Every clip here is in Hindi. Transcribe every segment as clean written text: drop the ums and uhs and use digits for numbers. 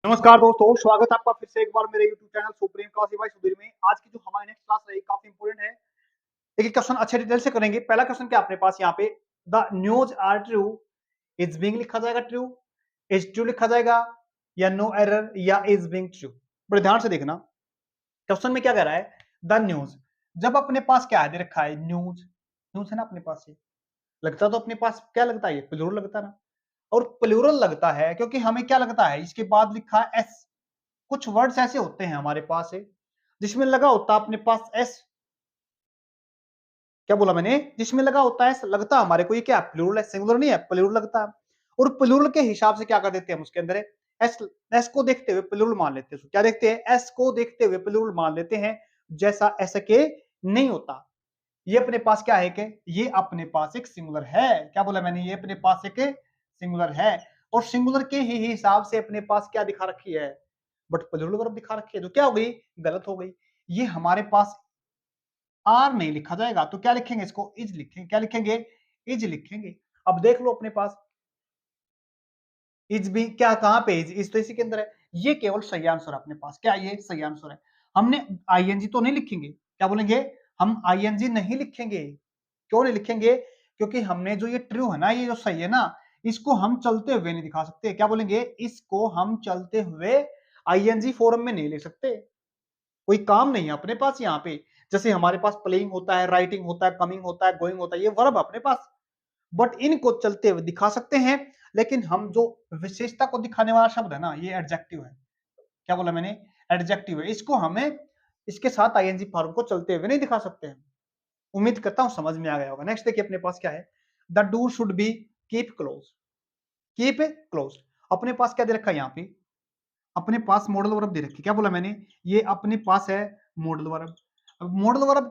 नमस्कार दोस्तों, स्वागत है आपका फिर से एक बार मेरे YouTube channel supreme class by Sudhir में। आज की जो हमारी नेक्स्ट क्लास रही काफी इंपोर्टेंट है। देखिए क्वेश्चन अच्छे डिटेल से करेंगे। पहला क्वेश्चन क्या अपने पास यहाँ पे, the news are true is being लिखा जाएगा ट्रू, इज ट्रू लिखा जाएगा या नो एरर या इज बीइंग ट्रू। बड़े ध्यान से देखना क्वेश्चन में क्या कह रहा है। द न्यूज, जब अपने पास क्या दे रखा है, न्यूज न्यूज है ना अपने पास, ये लगता तो अपने पास क्या लगता है, ये प्लूरल लगता है ना। और प्लूरल लगता है क्योंकि हमें क्या लगता है, इसके बाद लिखा है एस। कुछ वर्ड्स ऐसे होते हैं हमारे पास है जिसमें लगा होता है अपने पास एस। क्या बोला मैंने, जिसमें लगा होता है लगता हमारे को ये क्या प्लूरल है, सिंगुलर नहीं है, प्लूरल लगता है। और प्लूरल के हिसाब से क्या कर देते हैं हम उसके अंदर एस, एस को देखते हुए प्लूरल मान लेते हैं। क्या देखते हैं, एस को देखते हुए प्लूरल मान लेते हैं, जैसा एस के नहीं होता। ये अपने पास क्या है कि ये अपने पास एक सिंगुलर है। क्या बोला मैंने, ये अपने पास एक सिंगुलर है और सिंगुलर के ही हिसाब से अपने पास क्या दिखा रखी है, बट प्लूरल वर्ब दिखा रखी है। तो क्या हो गई, गलत हो गई। ये हमारे पास आर नहीं लिखा जाएगा, तो क्या लिखेंगे, इसको इज लिखेंगे। क्या लिखेंगे, इज लिखेंगे। अब देख लो अपने पास इज भी क्या, कहां पे इज तो इसी के अंदर है। ये केवल सही आंसर है अपने पास। क्या ये सही आंसर है। हमने आईएनजी तो नहीं लिखेंगे, क्या बोलेंगे, हम आईएनजी नहीं लिखेंगे। क्यों नहीं लिखेंगे, क्योंकि हमने जो ये ट्रू है ना, ये जो सही है ना, इसको हम चलते हुए नहीं दिखा सकते। क्या बोलेंगे, इसको हम चलते हुए आईएनजी फॉर्म में नहीं ले सकते। कोई काम नहीं है अपने पास यहाँ पे। जैसे हमारे पास प्लेइंग होता है, राइटिंग होता है, कमिंग होता है, गोइंग होता है, ये वर्ब अपने पास, बट इनको चलते हुए दिखा सकते हैं। लेकिन हम जो विशेषता को दिखाने वाला शब्द है ना, ये एडजेक्टिव है। क्या बोला मैंने, एडजेक्टिव है। इसको हमें इसके साथ आईएनजी फॉर्म को चलते हुए नहीं दिखा सकते हैं। उम्मीद करता हूं समझ में आ गया होगा। नेक्स्ट देखिए अपने पास क्या है, the door should be keep close. Keep close अपने पास क्या दे रखा है यहाँ पे, अपने पास मॉडल वर्ब दे रखी है। क्या बोला मैंने, ये अपने पास है मॉडल वर्ब। अब मॉडल वर्ब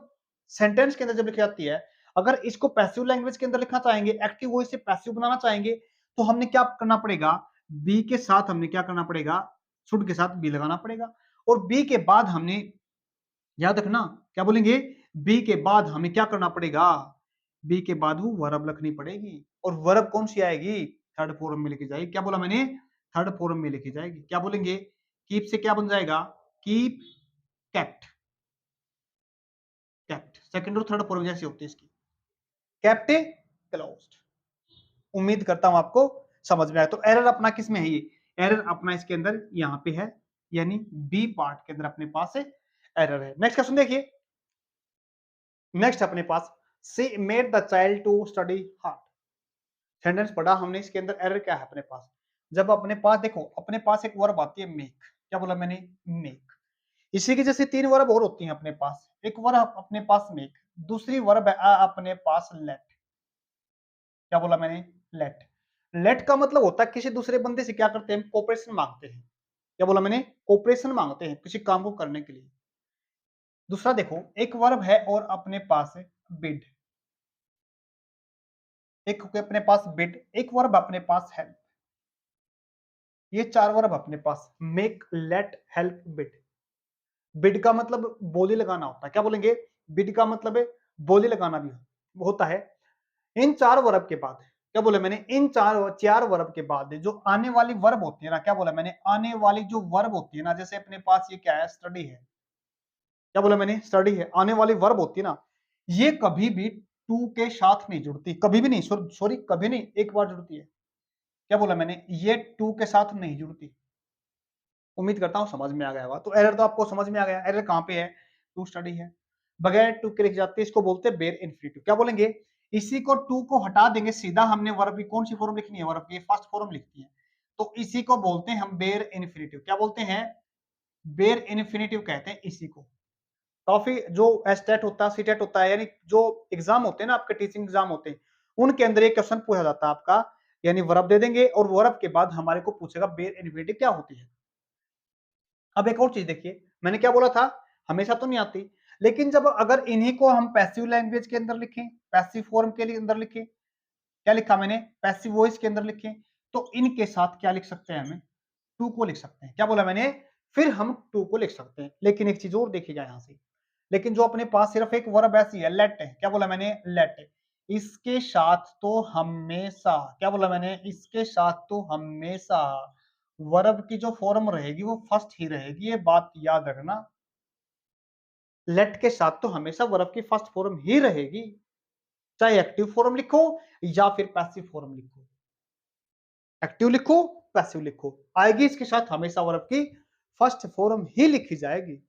सेंटेंस के अंदर जब लिखी जाती है, अगर इसको पैसिव लैंग्वेज के अंदर लिखना चाहेंगे, एक्टिव वॉइस से पैसिव बनाना चाहेंगे, तो हमने क्या करना पड़ेगा, बी के साथ हमने क्या करना पड़ेगा, शुड के साथ बी लगाना पड़ेगा। और बी के बाद हमने, याद रखना, क्या बोलेंगे, बी के बाद हमें क्या करना पड़ेगा, बी के बाद वो वर्ब लिखनी पड़ेगी। और वर्ब कौन सी आएगी, थर्ड फॉर्म में लिखी जाएगी। क्या बोला मैंने, थर्ड फॉर्म में लिखी जाएगी। क्या बोलेंगे, कीप से क्या बन जाएगा, कीप केप्ट। केप्ट सेकंड और थर्ड फॉर्म जैसी होती है इसकी, केप्ट क्लोज्ड। उम्मीद करता हूं आपको समझ में आया। तो एरर अपना किस में है, ये एरर अपना इसके अंदर यहाँ पे है, यानी बी पार्ट के अंदर अपने पास एरर है। नेक्स्ट क्वेश्चन देखिए, नेक्स्ट अपने पास से made the child to study hard. Sentence पढ़ा हमने, इसके अंदर एरर क्या है अपने पास। जब अपने पास देखो, अपने पास एक वर्ब आती है मेक। क्या बोला मैंने, मेक। इसी की जैसे तीन वर्ब और होती हैं अपने पास। एक वर्ब अपने पास मेक, दूसरी वर्ब है अपने पास लेट। क्या बोला मैंने, लेट। लेट का मतलब होता है किसी दूसरे बंदे से क्या करते हैं, कोऑपरेशन मांगते हैं। क्या बोला मैंने, कोऑपरेशन मांगते हैं किसी काम को करने के लिए। दूसरा देखो, एक वर्ब है और अपने पास है बिड। एक अपने पास बिड, एक वर्ब अपने पास हेल्प। ये चार वर्ब अपने पास, make, let, help, bid. Bid का मतलब बोली लगाना होता है। क्या बोलेंगे, बिड का मतलब है बोली लगाना भी होता है। इन चार वर्ब के बाद, क्या बोला मैंने, इन चार चार वर्ब के बाद जो आने वाली वर्ब होती है ना, क्या बोला मैंने, आने वाली जो वर्ब होती है ना, जैसे अपने पास ये क्या है, स्टडी है। क्या बोला मैंने, स्टडी है। आने वाली वर्ब होती है ना, ये कभी भी टू के साथ नहीं जुड़ती, कभी भी नहीं, सॉरी कभी नहीं, एक बार जुड़ती है। क्या बोला मैंने, ये टू के साथ नहीं जुड़ती। उम्मीद करता हूं समझ में आ गया होगा। तो एरर तो आपको समझ में आ गया, एरर कहां पे है, टू स्टडी है, बगैर टू के लिख जाती है, इसको बोलते हैं बेर इन्फिनिटिव। क्या बोलेंगे, इसी को टू को हटा देंगे, सीधा हमने वर्ब की कौन सी फॉर्म लिखनी है, वर्ब की फर्स्ट फॉर्म लिखती है। तो इसी को बोलते हैं हम बेर इन्फिनिटिव। क्या बोलते हैं, बेर इन्फिनिटिव कहते हैं इसी को। काफी जो एस्टेट होता है, सीटेट होता है, यानी जो एग्जाम होते हैं ना आपके, टीचिंग एग्जाम होते हैं, उनके अंदर एक क्वेश्चन पूछा जाता है आपका, यानी वर्ब दे देंगे और वर्ब के बाद हमारे को पूछेगा बेर इन्फिनिटिव क्या होती है। अब एक और चीज देखिए, मैंने क्या बोला था, हमेशा तो नहीं आती, लेकिन जब अगर इन्हीं को हम पैसिव लैंग्वेज के अंदर लिखें, पैसिव फॉर्म के लिए अंदर लिखें, क्या लिखा मैंने, पैसिव वॉइस के अंदर लिखें, तो इनके साथ क्या लिख सकते हैं, हमें टू को लिख सकते हैं। क्या बोला मैंने, फिर हम टू को लिख सकते हैं। लेकिन एक चीज और देखिएगा यहां से, लेकिन जो अपने पास सिर्फ एक वर्ब ऐसी है, लेट है। क्या बोला मैंने, लेट। इसके साथ तो हमेशा, क्या बोला मैंने, इसके साथ तो हमेशा वर्ब की जो फॉर्म रहेगी वो फर्स्ट ही रहेगी, ये बात याद रखना। लेट के साथ तो हमेशा वर्ब की फर्स्ट फॉर्म ही रहेगी, चाहे एक्टिव फॉर्म लिखो या फिर पैसिव फॉर्म लिखो। एक्टिव लिखो, पैसिव लिखो, आएगी इसके साथ हमेशा वर्ब की फर्स्ट फॉर्म ही लिखी जाएगी।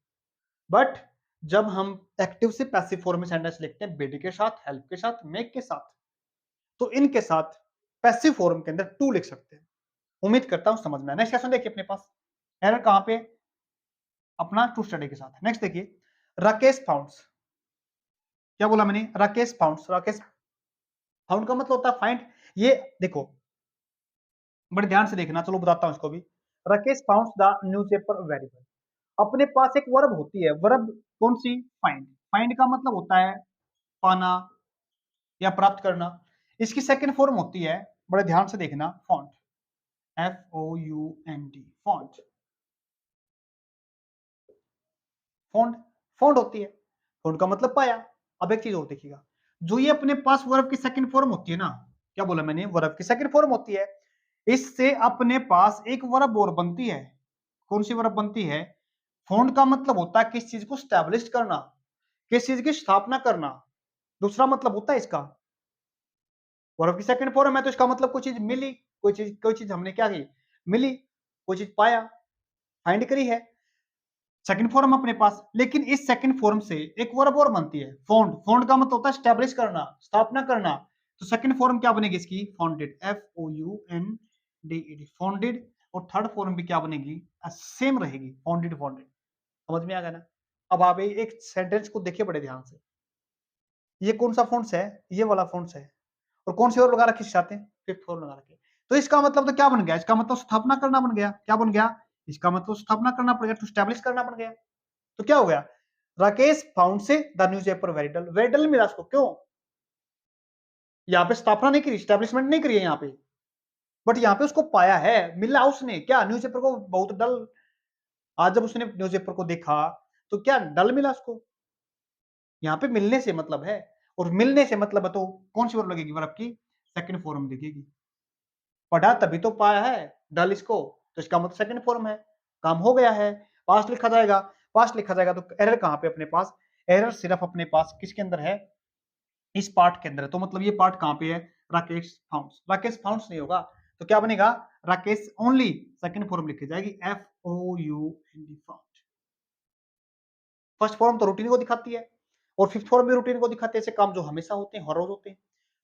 बट जब हम एक्टिव से पैसिव फॉर्म में सेंटेंस लिखते हैं, बिड के साथ, हेल्प के साथ, मेक के साथ, तो इनके साथ पैसिव फॉर्म के अंदर टू लिख सकते हैं। उम्मीद करता हूं समझ में आया। नेक्स्ट क्वेश्चन देखिए अपने पास, एरर कहां पे, अपना टू स्टडी के साथ। नेक्स्ट देखिए, राकेश फाउंड्स, क्या बोला मैंने, राकेश फाउंड्स। राकेश फाउंड का मतलब होता है फाइंड। ये देखो बड़े ध्यान से देखना, चलो बताता हूं इसको भी। Rakesh founts the newspaper variable, अपने पास एक वर्ब होती है, वर्ब कौन सी, फाइंड। फाइंड का मतलब होता है पाना या प्राप्त करना। इसकी सेकंड फॉर्म होती है, बड़े ध्यान से देखना, font, FOUND, font. Font font होती है, फॉन्ट का मतलब पाया। अब एक चीज और देखिएगा, जो ये अपने पास वर्ब की सेकंड फॉर्म होती है ना, क्या बोला मैंने, वर्ब की सेकंड फॉर्म होती है, इससे अपने पास एक वर्ब और बनती है। कौन सी वर्ब बनती है, फॉन्ट का मतलब होता है किस चीज को स्टैब्लिश करना, किस चीज की स्थापना करना। दूसरा मतलब होता है इसका, वर्ब की सेकंड फॉर्म है तो इसका मतलब कोई चीज मिली, कोई चीज हमने क्या की, मिली, कोई चीज पाया, फाइंड करी है। सेकंड फॉर्म अपने पास, लेकिन इस सेकंड फॉर्म से एक वर्ब और बनती है, फाउंड। फाउंड का मतलब होता है स्टैब्लिश करना, स्थापना करना। तो सेकंड फॉर्म क्या बनेगी इसकी, फाउंडेड, FOUNDED, फाउंडेड। और थर्ड फॉर्म भी क्या बनेगी, सेम रहेगी, फाउंडेड फाउंडेड। समझ में आ गया ना। अब आप एक सेंटेंस को देखिए बड़े ध्यान से, ये कौन सा फॉन्ट्स है, ये वाला फॉन्ट्स है, और कौन सी और लगा रखी चाहते हैं, फिफ्थ और लगा रखी। तो इसका मतलब तो क्या बन गया, इसका मतलब स्थापना करना बन गया। क्या बन गया, इसका मतलब स्थापना करना पड़ेगा, टू स्टैब्लिश करना बन गया। तो क्या हो गया, राकेश फाउंड से द न्यूज़पेपर वेरिडल, वेरिडल मिला उसको, क्यों, यहाँ पे स्थापना नहीं करी, स्टैब्लिशमेंट नहीं करी है यहाँ पे, बट यहाँ पे उसको पाया है, मिला उसने क्या, न्यूज़पेपर को बहुत डल। आज जब उसने न्यूज़पेपर को देखा तो क्या डल मिला उसको, यहाँ पे मिलने से मतलब है, और मिलने से मतलब है तो कौन सी वर्ब लगेगी, वर्ब की सेकंड फॉर्म दिखेगी। पढ़ा तभी तो पाया है, डल इसको, तो इसका मतलब सेकंड फॉर्म है, काम हो गया है। पास्ट लिखा जाएगा, पास्ट लिखा जाएगा तो एरर कहां पे अपने पास, एरर सिर्फ अपने पास किसके अंदर है, इस पार्ट के अंदर है। तो मतलब ये पार्ट कहां पे है, राकेश फाउंड्स। राकेश फाउंड्स नहीं होगा तो क्या बनेगा, राकेश ओनली, सेकंड फॉर्म लिखी जाएगी, FOUND, फाउंड। फर्स्ट फॉर्म तो रूटीन को दिखाती है, और फिफ्थ फॉर्म भी रूटीन को दिखाते हैं, ऐसे काम जो हमेशा होते हैं, हर रोज होते हैं।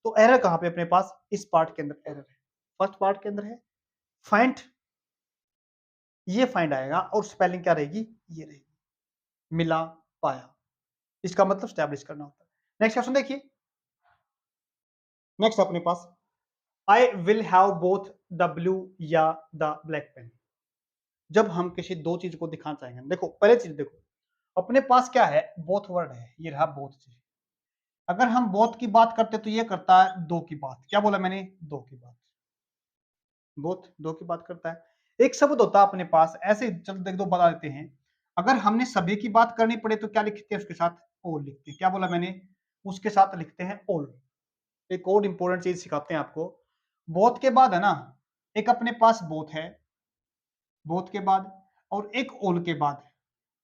तो एरर कहां पे अपने पास, इस पार्ट के अंदर एरर है, फर्स्ट पार्ट के अंदर है, फाइंड, ये फाइंड आएगा, और स्पेलिंग क्या रहेगी, ये रहेगी, मिला, पाया। इसका मतलब स्टैब्लिश करना होता है। नेक्स्ट क्वेश्चन देखिए, नेक्स्ट अपने पास, I will have both the blue या द ब्लैक पेन। जब हम किसी दो चीज को दिखाना चाहेंगे, देखो पहले चीज देखो, अपने पास क्या है, बोथ वर्ड है, ये रहा बोथ चीज। अगर हम बोथ की बात करते तो ये करता है दो की बात, क्या बोला मैंने, दो की बात, बोथ दो की बात करता है। एक शब्द होता है अपने पास, ऐसे चल देख दो बता देते हैं, अगर हमने सभी की बात करनी पड़े तो क्या लिखते हैं उसके साथ, ऑल लिखते हैं। क्या बोला मैंने, उसके साथ लिखते हैं ऑल। एक और इंपॉर्टेंट चीज सिखाते हैं आपको, बोथ के बाद है ना, एक अपने पास बोथ है, बोथ के बाद, और एक ऑल के बाद,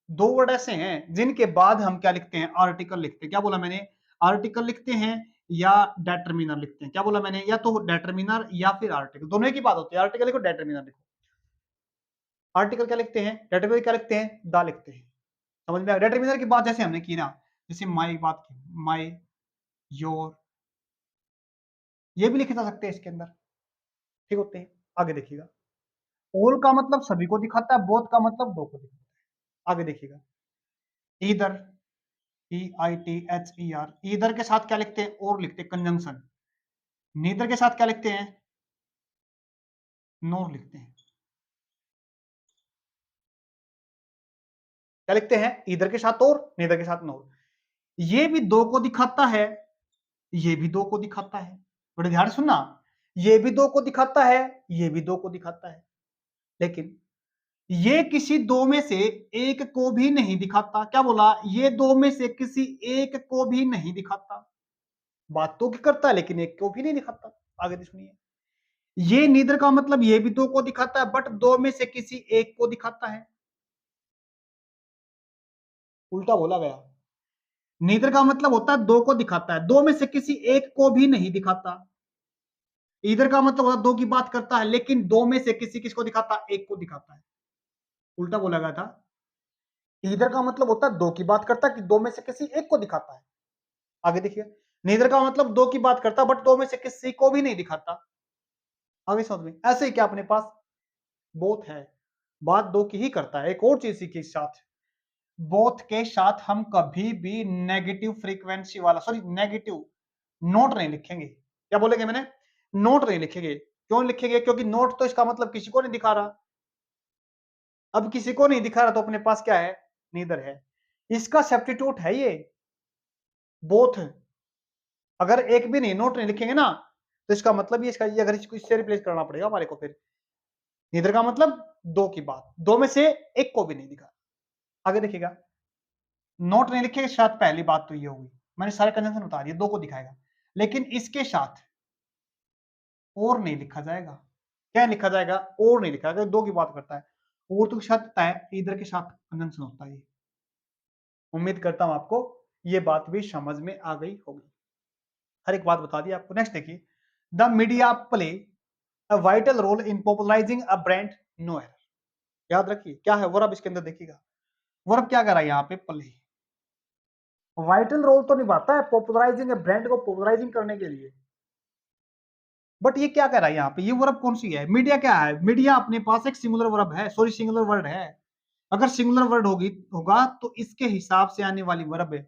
दो वर्ड ऐसे हैं जिनके बाद हम क्या लिखते हैं, आर्टिकल लिखते हैं। क्या बोला मैंने, आर्टिकल लिखते हैं या डेटरमिनर लिखते हैं। क्या बोला मैंने, या तो डेटरमिनर या फिर आर्टिकल, दोनों की बात होती है, आर्टिकल लिखो, डेटरमिनर लिखो। आर्टिकल क्या लिखते हैं, डेटरमिनर क्या लिखते हैं, दा लिखते हैं। समझ में आया, डेटरमिनर की बात जैसे हमने की ना, जैसे माई की बात की, माई, योर, ये भी लिखे जा सकते हैं इसके अंदर, ठीक होते हैं। आगे देखिएगा, ऑल का मतलब सभी को दिखाता है, बोथ का मतलब दो को दिखाता है। आगे देखिएगा, ईदर, EITHER, ईदर के साथ क्या लिखते हैं, और लिखते हैं, कंजंक्शन। नीदर के साथ क्या लिखते हैं, नोर लिखते हैं। क्या लिखते हैं, ईदर के साथ और, नीदर के साथ नोर। ये भी दो को दिखाता है, ये भी दो को दिखाता है, बड़े ध्यान से सुनना, ये भी दो को दिखाता है, ये भी दो को दिखाता है, लेकिन ये किसी दो में से एक को भी नहीं दिखाता। क्या बोला, ये दो में से किसी एक को भी नहीं दिखाता, बात तो की करता है लेकिन एक को भी नहीं दिखाता। आगे सुनिए, ये नीदर का मतलब ये भी दो को दिखाता है, बट दो में से किसी एक को दिखाता है। उल्टा बोला गया। नीदर का मतलब होता है दो को दिखाता है, दो में से किसी एक को भी नहीं दिखाता। इधर का मतलब होता है दो की बात करता है, लेकिन दो में से किसी किसको दिखाता है, एक को दिखाता है। उल्टा बोला गया था। इधर का मतलब होता है दो की बात करता है कि दो में से किसी एक को दिखाता है। आगे देखिए, नीदर का मतलब दो की बात करता है बट दो में से किसी को भी नहीं दिखाता। आगे समझ में, ऐसे ही क्या अपने पास बोथ है, बात दो की ही करता है। एक और चीज के साथ, बोथ के साथ हम कभी भी नेगेटिव फ्रीक्वेंसी वाला, सॉरी नेगेटिव नोट नहीं लिखेंगे। क्या बोलेंगे मैंने, नोट नहीं लिखेंगे। क्यों लिखेंगे, क्योंकि नोट तो इसका मतलब किसी को नहीं दिखा रहा। अब किसी को नहीं दिखा रहा तो अपने पास क्या है, नीदर है। इसका सब्स्टिट्यूट है ये बोथ। अगर एक भी नहीं, नोट नहीं लिखेंगे ना, तो इसका मतलब ये, इसका ये अगर इसको इससे रिप्लेस करना पड़ेगा हमारे को फिर। नीदर का मतलब दो की बात, दो में से एक को भी नहीं दिखा। आगे देखिएगा, नोट नहीं लिखेगा शायद, पहली बात तो ये होगी, मैंने सारे कंजंक्शन बता दिए, दो को दिखाएगा। लेकिन इसके साथ और नहीं लिखा जाएगा। क्या लिखा जाएगा, और नहीं लिखा जाएगा, दो की बात करता है। और तो के साथ तय, इधर के साथ कंजंक्शन होता है ये। उम्मीद करता हूं आपको ये बात भी समझ में आ गई होगी। हर एक बात बता दी आपको। नेक्स्ट देखिए, the media play a vital role in popularising a brand no error. याद रखिए क्या है वर्ब, इसके अंदर देखिएगा वर्ब क्या कर रहा है यहाँ पे, प्ले। वाइटल रोल तो निभाता है पॉपुलराइजिंग ब्रांड को पॉपुलराइजिंग करने के लिए, बट ये क्या कर रहा है यहाँ पे, ये वर्ब कौन सी है, मीडिया क्या है, मीडिया अपने पास एक सिंगुलर वर्ब है, सॉरी सिंगुलर वर्ड है। अगर सिंगुलर वर्ड होगी होगा तो इसके हिसाब से आने वाली वर्ब है।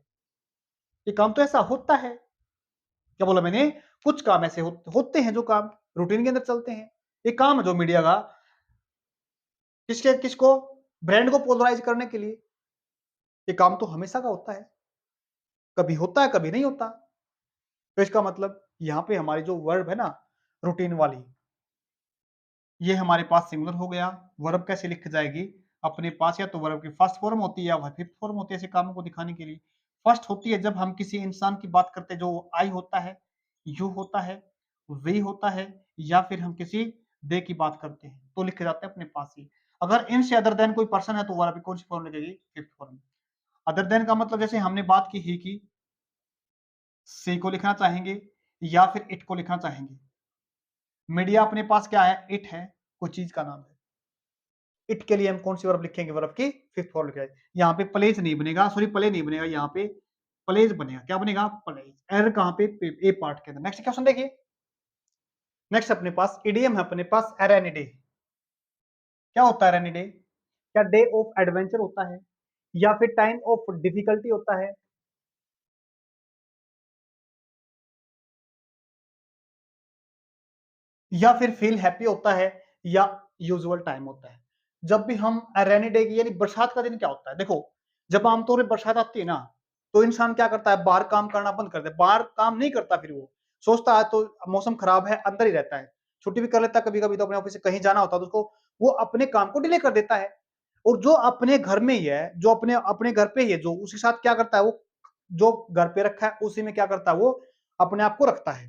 ये काम तो ऐसा होता है, क्या बोला मैंने, कुछ काम ऐसे होते हैं जो काम रूटीन के अंदर चलते हैं। ये काम है जो मीडिया का, किसके किसको, ब्रांड को पोलराइज करने के लिए। ये काम तो हमेशा का होता है, कभी होता है कभी नहीं होता। तो इसका मतलब यहाँ पे हमारी जो वर्ब है ना, रूटीन वाली, ये हमारे पास सिंगुलर हो गया। वर्ब कैसे लिखी जाएगी, अपने पास या तो वर्ब की फर्स्ट फॉर्म होती है या फिफ्थ फॉर्म होती है ऐसे कामों को दिखाने के लिए। फर्स्ट होती है जब हम किसी इंसान की बात करते हैं, जो आई होता है, यू होता है, वी होता है, या फिर हम किसी दे की बात करते हैं तो लिखे जाते हैं अपने पास ही। अगर इनसे अदर देन कोई पर्सन है तो वर्ब कौन सी फॉर्म लगेगी, फिफ्थ फॉर्म। अदर देन का मतलब जैसे हमने बात की ही की, सी को लिखना चाहेंगे या फिर इट को लिखना चाहेंगे। मीडिया अपने पास क्या है, इट है, कोई चीज का नाम है। इट के लिए हम कौन सी वर्ब लिखेंगे, वर्ब की फिफ्थ फॉर्म लिखेंगे। यहाँ पे प्लेज नहीं बनेगा, सॉरी प्ले नहीं बनेगा, यहाँ पे प्लेज बनेगा। क्या बनेगा, प्लेज। एरर कहाँ पे, ए पार्ट के अंदर। नेक्स्ट क्वेश्चन देखिए, नेक्स्ट अपने पास इडियम है अपने पास, एरेनी डे। क्या होता है एरेनी डे, क्या डे ऑफ एडवेंचर होता है, या फिर टाइम ऑफ डिफिकल्टी होता है, या फिर फील हैप्पी होता है, या यूजुअल टाइम होता है। जब भी हम रेनी डे की यानी बरसात का दिन क्या होता है, देखो जब आमतौर पर बरसात आती है ना, तो इंसान क्या करता है, बाहर काम करना बंद कर दे, बाहर काम नहीं करता, फिर वो सोचता है तो मौसम खराब है, अंदर ही रहता है। छुट्टी भी कर लेता है कभी कभी, तो अपने ऑफिस से कहीं जाना होता है तो उसको, वो अपने काम को डिले कर देता है। और जो अपने घर में ही है, जो अपने अपने घर पे ही है, जो उसके साथ क्या करता है वो, जो घर पे रखा है उसी में क्या करता है वो, अपने आप को रखता है।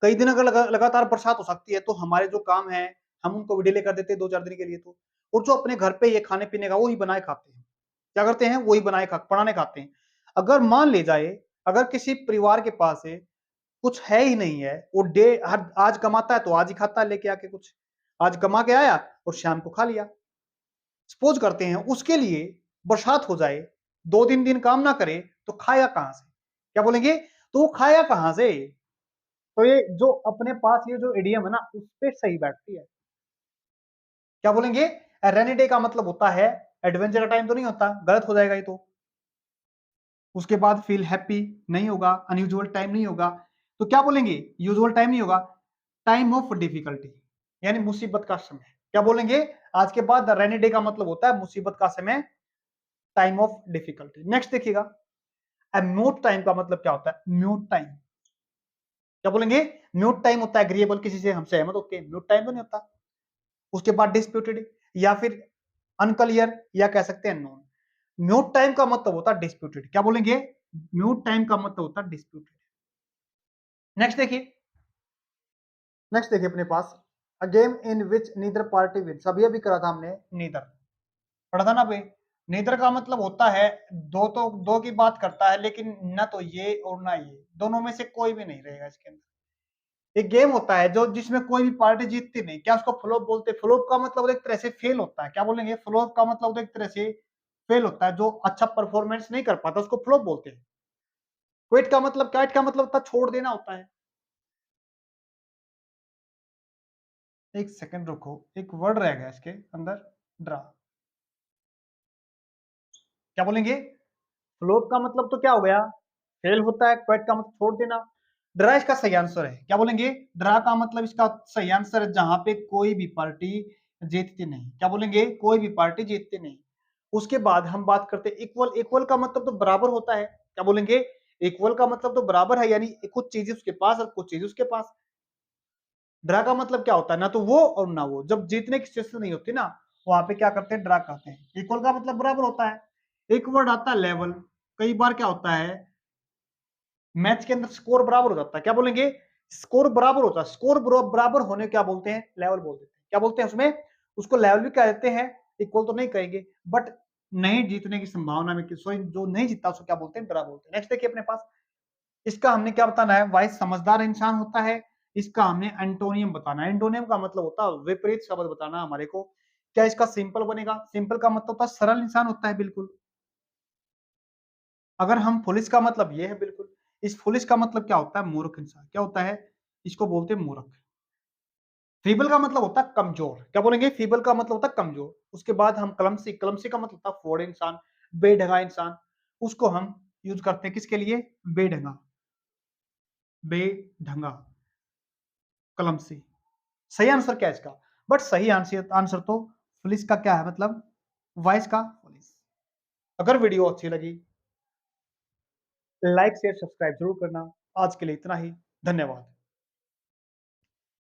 कई दिन अगर लगातार बरसात हो सकती है तो हमारे जो काम है, हम उनको भी डिले कर देते हैं 2-4 दिन के लिए तो। और जो अपने घर पे ये खाने पीने का वही बनाए खाते हैं। क्या करते हैं, वही बनाने खाते हैं। अगर मान ले जाए, अगर किसी परिवार के पास है, कुछ है ही नहीं है, वो डे हर आज कमाता है तो आज ही खाता है लेके आके कुछ, आज कमा के आया और शाम को खा लिया। सपोज करते हैं उसके लिए बरसात हो जाए, 2-3 दिन काम ना करे तो खाया कहां से, क्या बोलेंगे, तो वो खाया कहां से। तो ये जो अपने पास ये जो इडियम है ना, उस पे सही बैठती है। क्या बोलेंगे, रेनी डे का मतलब होता है एडवेंचर का टाइम तो नहीं होता, गलत हो जाएगा ये तो। उसके बाद फील हैप्पी नहीं होगा, अनयूजुअल टाइम नहीं होगा, तो क्या बोलेंगे, यूजुअल टाइम नहीं होगा, टाइम ऑफ डिफिकल्टी, यानी मुसीबत का समय। क्या बोलेंगे, आज के बाद रेनी डे का मतलब होता है मुसीबत का समय, टाइम ऑफ डिफिकल्टी। नेक्स्ट देखिएगा, म्यूट टाइम का मतलब क्या होता है, म्यूट टाइम। क्या बोलेंगे, म्यूट टाइम होता है एग्रीएबल, किसी से हम सहमत होते हैं, म्यूट टाइम तो नहीं होता। उसके बाद डिस्प्यूटेड, या फिर अनक्लियर, या कह सकते हैं नोन। म्यूट टाइम का मतलब होता है डिस्प्यूटेड। क्या बोलेंगे, म्यूट टाइम का मतलब होता है डिस्प्यूटेड। नेक्स्ट देखिए, नेक्स्ट देखिए अपने पास, a game in which neither party wins, अभी करा था हमने नीदर, पढ़ा था ना अभी। नीदर का मतलब होता है दो की बात करता है, लेकिन ना तो ये और ना ये, दोनों में से कोई भी नहीं रहेगा इसके अंदर। एक गेम होता है जो जिसमें कोई भी पार्टी जीतती नहीं, क्या उसको फ्लॉप बोलते हैं? फ्लॉप का मतलब एक तरह से फेल होता है, क्या बोलेंगे? फ्लॉप का मतलब एक तरह से फेल होता है, जो अच्छा परफॉर्मेंस नहीं कर पाता उसको फ्लॉप बोलते हैं। क्विट का मतलब, क्विट का मतलब होता है छोड़ देना होता है। एक सेकंड रुको, एक वर्ड रह गया इसके अंदर, ड्रा, क्या बोलेंगे? फ्लॉप का मतलब तो क्या हो गया? फेल होता है। क्विट का मतलब छोड़ देना। ड्रा इसका सही आंसर है, क्या बोलेंगे? ड्रा का मतलब इसका सही आंसर है जहां पे कोई भी पार्टी जीतती नहीं, क्या बोलेंगे? कोई भी पार्टी जीतती नहीं। उसके बाद हम बात करते हैं इक्वल। इक्वल का मतलब तो बराबर होता है, क्या बोलेंगे? इक्वल का मतलब तो बराबर है, यानी कुछ चीजें उसके पास और कुछ चीजें उसके पास। ड्रा का मतलब क्या होता है? ना तो वो और ना वो, जब जीतने की सिचुएशन नहीं होती ना, वहां पे क्या करते हैं? ड्रा करते हैं। इक्वल का मतलब बराबर होता है। एक वर्ड आता है लेवल, कई बार क्या होता है मैच के अंदर स्कोर बराबर हो जाता है, क्या बोलेंगे? स्कोर बराबर होता है। स्कोर बराबर होने क्या बोलते हैं? लेवल बोल देते हैं। क्या बोलते हैं उसमें? उसको लेवल भी कह देते हैं, इक्वल तो नहीं कहेंगे, बट नहीं जीतने की संभावना में सॉरी जो नहीं जीतता उसको क्या बोलते हैं? ड्रा बोलते हैं। नेक्स्ट देखिए अपने पास, इसका हमने क्या बताना है? वाइस समझदार इंसान होता है। इसका हमने एंटोनियम बताना है। एंटोनियम का मतलब होता है विपरीत शब्द बताना हमारे को। क्या इसका सिंपल बनेगा? सिंपल का मतलब होता है सरल इंसान होता है, बिल्कुल। अगर हम फुलिश का मतलब ये है, बिल्कुल। इस फुलिश का मतलब क्या होता है? मूर्ख इंसान। क्या होता है? इसको बोलते हैं मूर्ख। फीबल का मतलब होता है कमजोर, क्या बोलेंगे? फीबल का मतलब होता है कमजोर। उसके बाद हम क्लमसी, क्लमसी का मतलब होता है फोड़ इंसान, बेढंगा इंसान। उसको हम यूज करते हैं किसके लिए? बेढंगा, बेढंगा, क्लमसी। सही आंसर क्या है इसका? बट सही आंसर आंसर तो पुलिस का क्या है मतलब? वॉइस का पुलिस। अगर वीडियो अच्छी लगी, लाइक शेयर सब्सक्राइब जरूर करना। आज के लिए इतना ही, धन्यवाद।